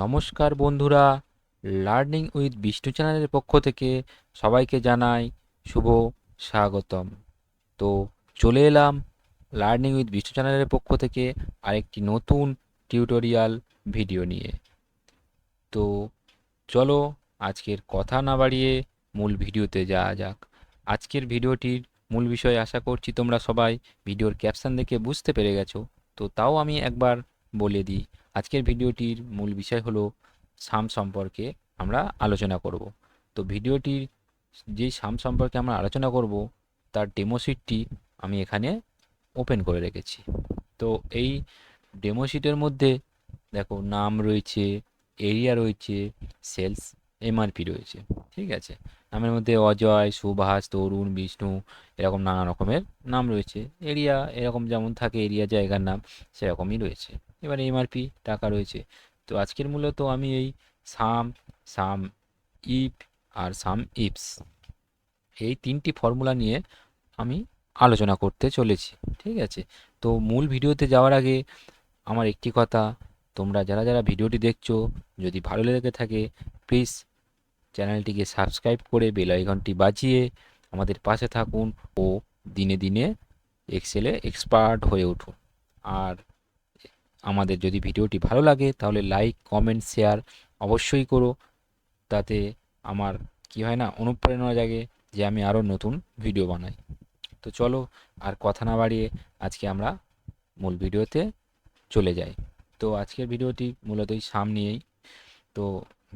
নমস্কার বন্ধুরা, learning with Vishnu চ্যানেলের পক্ষ থেকে সবাইকে জানাই শুভ স্বাগতম। তো চলে এলাম লার্নিং উইথ বিষ্ণু চ্যানেলের পক্ষ থেকে আরেকটি নতুন টিউটোরিয়াল ভিডিও নিয়ে। তো চলো আজকের কথা না বাড়িয়ে মূল ভিডিওতে যাওয়া যাক। আজকের ভিডিওটির মূল বিষয় আশা করছি তোমরা সবাই ভিডিওর ক্যাপশন দেখে বুঝতে পেরে গেছো। তো তাও আমি একবার বলে দিই, আজকের ভিডিওটির মূল বিষয় হলো সাম সম্পর্কে আমরা আলোচনা করব। তো ভিডিওটির যে সাম সম্পর্কে আমরা আলোচনা করব তার ডেমো শিটটি আমি এখানে ওপেন করে রেখেছি। তো এই ডেমো শিটের মধ্যে দেখো নাম রয়েছে, এরিয়া রয়েছে, সেলস, এমআরপি রয়েছে। ঠিক আছে, নামের মধ্যে অজয়, সুভাষ, তরুণ, বিষ্ণু এরকম নানা রকমের নাম রয়েছে। এরিয়া এরকম যেমন থাকে এরিয়া জায়গার নাম, সেরকমই রয়েছে। এবারে এমআরপি টাকা রয়েছে। তো আজকের মূলত আমি এই সাম, সাম ইফ আর সাম ইফস এই তিনটি ফর্মুলা নিয়ে আমি আলোচনা করতে চলেছি। ঠিক আছে, তো মূল ভিডিওতে যাওয়ার আগে আমার একটি কথা, তোমরা যারা যারা ভিডিওটি দেখছো যদি ভালো লেগে থাকে প্লিজ চ্যানেলটিকে সাবস্ক্রাইব করে বেল আইকনটি বাজিয়ে আমাদের পাশে থাকুন ও দিনে দিনে এক্সেলে এক্সপার্ট হয়ে উঠুন। আর আমাদের যদি ভিডিওটি ভালো লাগে তাহলে লাইক, কমেন্ট, শেয়ার অবশ্যই করো। তাতে আমার কি হয় না, অনুপ্রেরণা জাগে যে আমি আরও নতুন ভিডিও বানাই। তো চলো আর কথা না বাড়িয়ে আজকে আমরা মূল ভিডিওতে চলে যাই। তো আজকের ভিডিওটি মূলত এই সাম নিয়েই। তো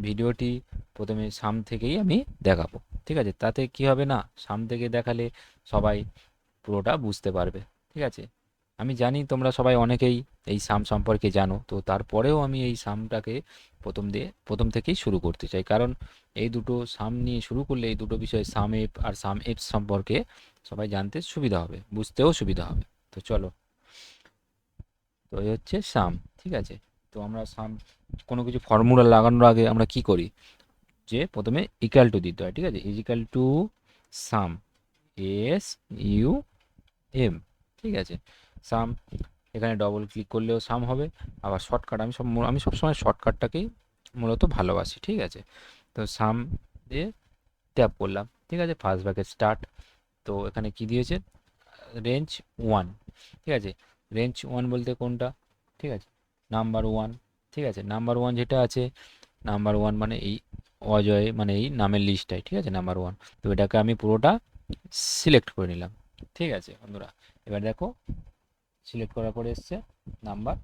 ভিডিওটি প্রথমে সাম থেকেই আমি দেখাবো। ঠিক আছে, তাতে কি হবে না, সাম থেকে দেখালে সবাই পুরোটা বুঝতে পারবে। ঠিক আছে, আমি জানি তোমরা সবাই অনেকেই এই সাম সম্পর্কে জানো, তো তারপরেও আমি এই সামটাকে প্রথম থেকেই শুরু করতে চাই, কারণ এই দুটো সাম নিয়ে শুরু করলে এই দুটো বিষয় সাম এফ আর সাম এফ সম্পর্কে সবাই জানতে সুবিধা হবে, বুঝতেও সুবিধা হবে। তো চলো, তো এই হচ্ছে সাম। ঠিক আছে, তো আমরা সাম কোনো কিছু ফর্মুলা লাগানোর আগে আমরা কি করি, যে প্রথমে ইকুয়াল টু দিতে হয়। ঠিক আছে, is equal to sum, S U M. ঠিক আছে, সাম এখানে ডবল ক্লিক করলেও সাম হবে। আবার শর্টকাট আমি সবসময় শর্টকাটটাকেই মূলত ভালোবাসি। ঠিক আছে, তো সাম দিয়ে ট্যাপ করলাম। ঠিক আছে, ফার্স্ট ব্র্যাকেট স্টার্ট। তো এখানে কি দিয়েছে, রেঞ্জ ওয়ান। ঠিক আছে, রেঞ্জ ওয়ান বলতে কোনটা, ঠিক আছে, নাম্বার ওয়ান। ঠিক আছে, নাম্বার ওয়ান যেটা আছে, নাম্বার ওয়ান মানে এই অজয় মানে এই নামের লিস্টটাই। ঠিক আছে, নাম্বার ওয়ান। তো এটাকে আমি পুরোটা সিলেক্ট করে নিলাম। ঠিক আছে বন্ধুরা, এবার দেখো সিলেক্ট করার পরে এসছে নাম্বার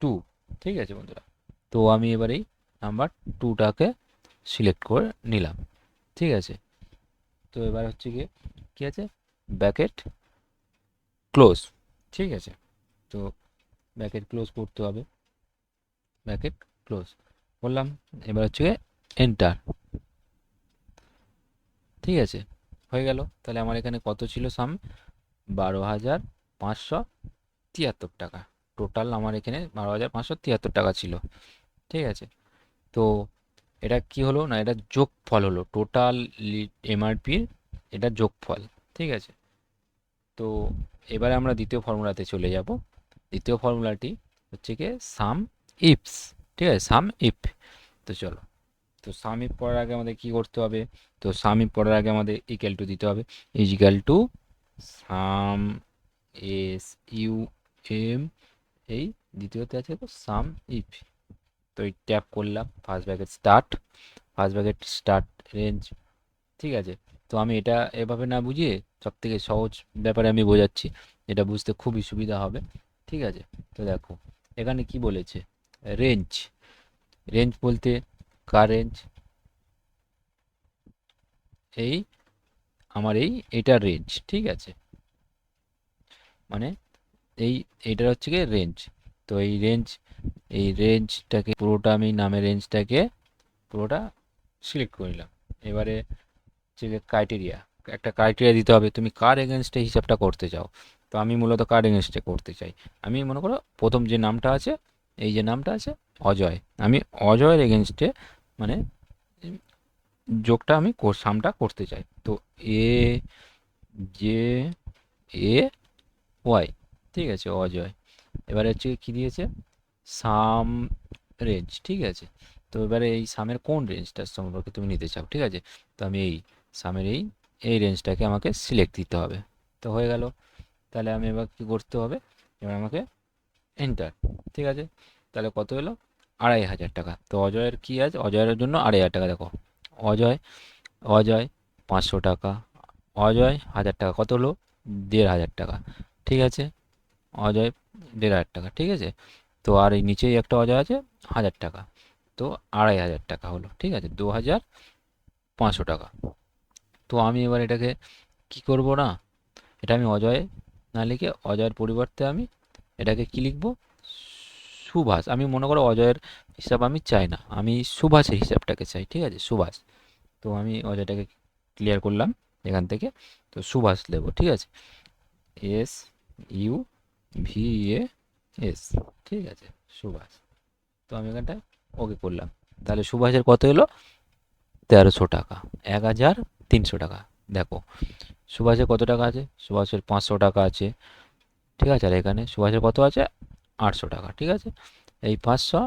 টু। ঠিক আছে বন্ধুরা, তো আমি এবার এই নাম্বার টুটাকে সিলেক্ট করে নিলাম। ঠিক আছে, তো এবার হচ্ছে গিয়ে কী আছে, ব্যাকেট ক্লোজ। ঠিক আছে, তো ব্যাকেট ক্লোজ করতে হবে, ব্যাকেট ক্লোজ করলাম। এবার হচ্ছে গিয়ে এন্টার। ঠিক আছে, হয়ে গেল। তাহলে আমার এখানে কত ছিল সাম, 12,573 টাকা। টোটাল আমার এখানে 12,573 টাকা ছিল। ঠিক আছে, তো এটা কি হলো না, এটা যোগফল হলো টোটাল এমআরপির, এটা যোগফল। ঠিক আছে, তো এবারে আমরা দ্বিতীয় ফর্মুলাতে চলে যাব। দ্বিতীয় ফর্মুলাটি হচ্ছে গিয়ে সাম ইফস। ঠিক আছে, সাম ইফ। তো চলো, তো সাম ইফ পড়ার আগে আমাদের কি করতে হবে, তো সাম ইফ পড়ার আগে আমাদের ইকুয়াল টু দিতে হবে। Is equal to sum, S U M, এই দ্বিতীয়তে আছে তো সাম ইফ। তো এই ট্যাপ করলাম, first bracket start, first bracket start range. ঠিক আছে, তো আমি এটা এভাবে না বুঝিয়ে সব থেকে সহজ ব্যাপারে আমি বোঝাচ্ছি, এটা বুঝতে খুবই সুবিধা হবে। ঠিক আছে, তো দেখো এখানে কি বলেছে, রেঞ্জ। রেঞ্জ বলতে কার রেঞ্জ, এই আমার এইটার রেঞ্জ। ঠিক আছে, মানে এইটার হচ্ছে গিয়ে রেঞ্জ। তো এই রেঞ্জটাকে পুরোটা আমি নামের রেঞ্জটাকে পুরোটা সিলেক্ট করে নিলাম। এবারে হচ্ছে গিয়ে ক্রাইটেরিয়া, একটা ক্রাইটেরিয়া দিতে হবে তুমি কার এগেনস্টে হিসাবটা করতে চাও। তো আমি মূলত কার এগেনস্টে করতে চাই, আমি মনে করো প্রথম যে নামটা আছে, এই যে নামটা আছে অজয়, আমি অজয়ের এগেনস্টে মানে যোগটা আমি সামটা করতে চাই। তো এ জে এ ওয়াই। ঠিক আছে, অজয়। এবারে হচ্ছে কি দিয়েছে, সাম রেঞ্জ, ঠিক আছে। তো এবারে এই সামের কোন রেঞ্জটার সম্পর্কে তুমি নিতে চাও, ঠিক আছে। তো আমি এই সামের এই রেঞ্জটাকে আমাকে সিলেক্ট দিতে হবে। তো হয়ে গেল। তাহলে আমি এবার কী করতে হবে, এবার আমাকে এন্টার, ঠিক আছে। তাহলে কত এলো, 2500 টাকা। তো অজয়ের কি আছে, অজয়ের জন্য 2500 টাকা। দেখো অজয়, অজয় 500 টাকা, অজয় 1000 টাকা, কত হলো 1500 টাকা, ঠিক আছে। অজয় 1500 টাকা, ঠিক আছে। তো আর এই নিচেই একটা অজয় আছে 1000 টাকা, তো 2500 টাকা হলো, ঠিক আছে, 2500 টাকা। তো আমি এবার এটাকে কি করব না, এটা আমি অজয় না লিখে অজয়ের পরিবর্তে আমি এটাকে কি লিখবো, সুভাষ। আমি মনে করো অজয়ের হিসাব আমি চাই না, আমি সুভাষের হিসাবটাকে চাই, ঠিক আছে, সুভাষ। তো আমি অজয়টাকে ক্লিয়ার করলাম এখান থেকে, তো সুভাষ নেবো, ঠিক আছে, SUVAS, ঠিক আছে, সুভাষ। তো আমি এখানটায় ওকে করলাম। তাহলে সুভাষের কত এলো, 1300 টাকা, 1300 টাকা। দেখো সুভাষের কত টাকা আছে, সুভাষের 500 টাকা আছে, ঠিক আছে। আর এখানে সুভাষের কত আছে, 800 টাকা, ঠিক আছে। এই 500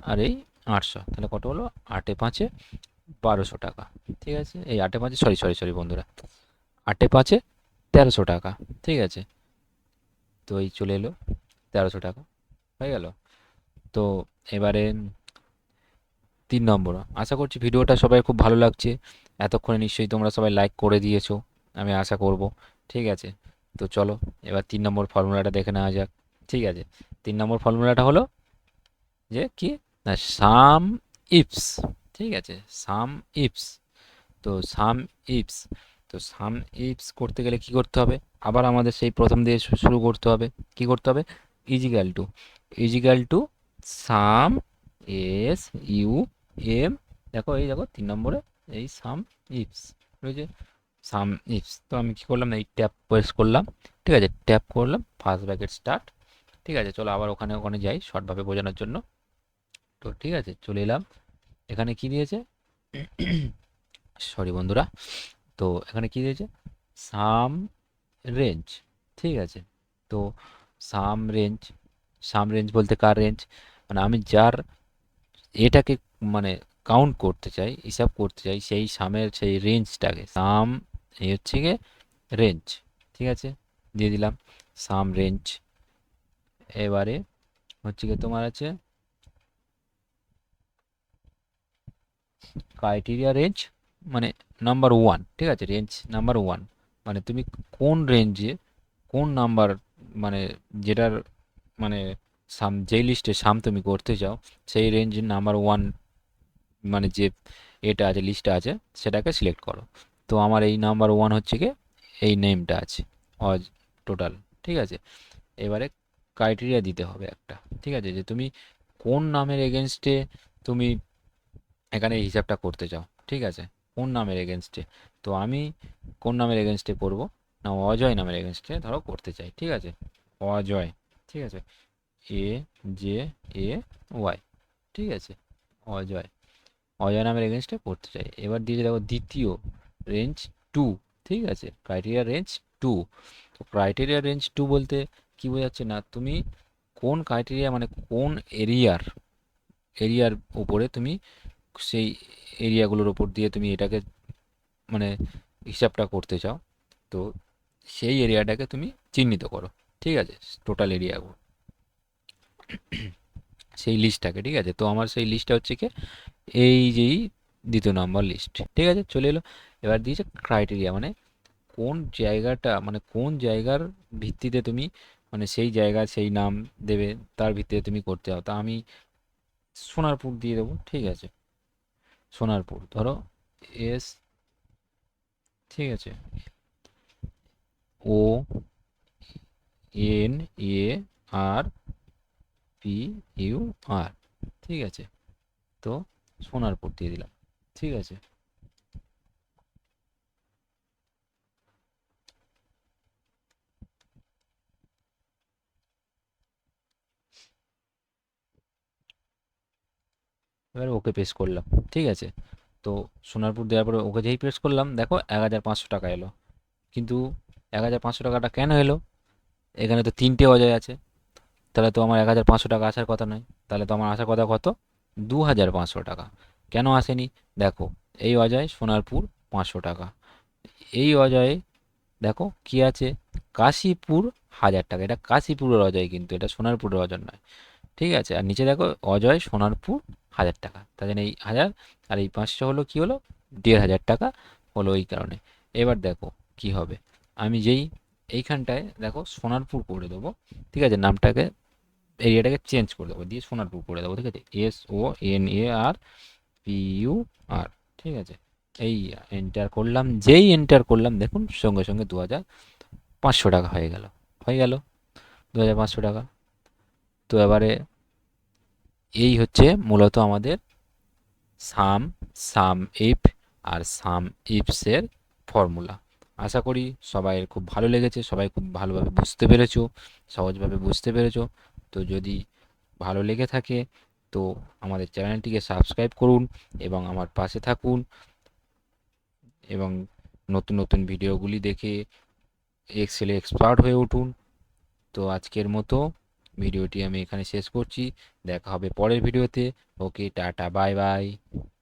আর এই 800, তাহলে কত হলো, 8 এ 5-এ 1200 টাকা, ঠিক আছে। এই 8 এ 5-এ, সরি সরি সরি বন্ধুরা, 8 এ 5-এ 1300 টাকা, ঠিক আছে। তো এই চলে এলো 1300 টাকা, হয়ে গেল। তো এবারে 3 নম্বর, আশা করছি ভিডিওটা সবাই খুব ভালো লাগছে। এতক্ষণে নিশ্চয়ই তোমরা সবাই লাইক করে দিয়েছো, আমি আশা করব, ঠিক আছে। তো চলো এবার 3 নম্বর ফর্মুলাটা দেখে নেওয়া যাক, ঠিক আছে। 3 নম্বর ফর্মুলাটা হলো যে কি, না সাম ইফস, ঠিক আছে, সাম ইফস। তো সাম ইফস, তো সাম ইফস করতে গেলে কি করতে হবে, আবার আমাদের সেই প্রথম দিয়ে শুরু করতে হবে। কি করতে হবে, is equal two, is equal to some, SUM, দেখো এই দেখো 3 নম্বরে এই সাম ইফস রয়েছে, সাম ইফস। তো আমি কি করলাম, এই ট্যাপ প্রেস করলাম, ঠিক আছে, ট্যাপ করলাম, ফার্স্ট ব্র্যাকেট স্টার্ট, ঠিক আছে। চলো আবার ওখানে ওখানে যাই শর্টভাবে বোঝানোর জন্য। তো ঠিক আছে, চলে এলাম। এখানে কি দিয়েছে, সরি বন্ধুরা, তো এখানে কি দিয়েছে, সাম রেঞ্জ, ঠিক আছে। তো সাম রেঞ্জ, সাম রেঞ্জ বলতে কার রেঞ্জ, মানে আমি যার এটাকে মানে কাউন্ট করতে চাই, হিসাব করতে চাই, সেই সামের সেই রেঞ্জটাকে সাম, এই হচ্ছে গিয়ে রেঞ্জ, ঠিক আছে, দিয়ে দিলাম সাম রেঞ্জ। এবারে হচ্ছে গিয়ে তোমার আছে ক্রাইটেরিয়া রেঞ্জ, মানে নাম্বার 1, ঠিক আছে, রেঞ্জ নাম্বার 1, মানে তুমি কোন রেঞ্জে কোন নাম্বার, মানে যেটার মানে সাম, যেই লিস্টে সাম তুমি করতে চাও সেই রেঞ্জের নাম্বার 1, মানে যে এটা আছে লিস্টটা আছে সেটাকে সিলেক্ট করো। তো আমার এই নাম্বার 1 হচ্ছে গিয়ে এই নেমটা আছে অজ টোটাল, ঠিক আছে। এবারে ক্রাইটেরিয়া দিতে হবে একটা, ঠিক আছে, যে তুমি কোন নামের এগেনস্টে তুমি এখানে এই হিসাবটা করতে চাও, ঠিক আছে, কোন নামের এগেনস্টে। তো আমি কোন নামের এগেনস্টে করব, না অজয় নামের এগেনস্টে ধরো করতে চাই, ঠিক আছে, অজয়, ঠিক আছে, AJAY, ঠিক আছে, অজয়, অজয় নামের এগেনস্টে করতে চাই। এবার দিয়ে দেখো দ্বিতীয় রেঞ্জ 2, ঠিক আছে, ক্রাইটেরিয়া রেঞ্জ 2। তো ক্রাইটেরিয়া রেঞ্জ 2 বলতে কি বোঝাচ্ছে, না তুমি কোন ক্রাইটেরিয়া, মানে কোন এরিয়ার উপরে তুমি সেই এরিয়াগুলোর ওপর দিয়ে তুমি এটাকে মানে হিসাবটা করতে চাও। তো সেই এরিয়াটাকে তুমি চিহ্নিত করো, ঠিক আছে, টোটাল এরিয়া, সেই লিস্টটাকে, ঠিক আছে। তো আমার সেই লিস্টটা হচ্ছে কি এই যেই 2 নম্বর লিস্ট, ঠিক আছে, চলে এলো। এবার দিয়েছে ক্রাইটেরিয়া, মানে কোন জায়গাটা, মানে কোন জায়গার ভিত্তিতে তুমি, মানে সেই জায়গা সেই নাম দেবে, তার ভিত্তিতে তুমি করতে চাও। তা আমি সোনারপুর দিয়ে দেবো, ঠিক আছে, সোনারপুর ধরো এস, ঠিক আছে, ONARPUR, ঠিক আছে। তো সোনারপুর দিয়ে দিলাম, ঠিক আছে। এবার ওকে প্রেস করলাম, ঠিক আছে। তো সোনারপুর দেওয়ার পরে ওকে যেই প্রেস করলাম, দেখো 1500 টাকা এলো। কিন্তু 1500 টাকাটা কেন এলো, এখানে তো 3টে অজয় আছে, তাহলে তো আমার 1500 টাকা আসার কথা নয়, তাহলে তো আমার আসার কথা কত, 2500 টাকা। কেন আসেনি? দেখো, এই অজয় সোনারপুর 500 টাকা, এই অজয়ে দেখো কি আছে, কাশীপুর 1000 টাকা। এটা কাশীপুরের অজয়, কিন্তু এটা সোনারপুরের অজয় নয়। ঠিক আছে, আর নিচে দেখো অজয় সোনারপুর 1000 টাকা, তার জন্য এই 1000 আর এই 500 হলো কি হলো, 1500 টাকা হলো এই কারণে। এবার দেখো কি হবে, আমি যেই এইখানটায় দেখো সোনারপুর করে দেবো, ঠিক আছে, নামটাকে এরিয়াটাকে চেঞ্জ করে দেবো, দিয়ে সোনারপুর করে দেবো, ঠিক আছে, SONARPUR, ঠিক আছে। এই এন্টার করলাম, যেই এন্টার করলাম দেখুন সঙ্গে সঙ্গে 2500 টাকা হয়ে গেল 2500 টাকা। তো এবারে এই হচ্ছে মূলত আমাদের সাম, সাম ইফ আর সাম ইফসের ফর্মুলা। আশা করি সবাইয়ের খুব ভালো লেগেছে, সবাই খুব ভালোভাবে বুঝতে পেরেছো, সহজভাবে বুঝতে পেরেছো। তো যদি ভালো লেগে থাকে তো আমাদের চ্যানেলটিকে সাবস্ক্রাইব করুন এবং আমার পাশে থাকুন, এবং নতুন নতুন ভিডিওগুলি দেখে এক্সেলে এক্সপার্ট হয়ে উঠুন। তো আজকের মতো ভিডিওটি আমি এখানে শেষ করছি, দেখা হবে পরের ভিডিওতে। ওকে, টাটা, বাই বাই।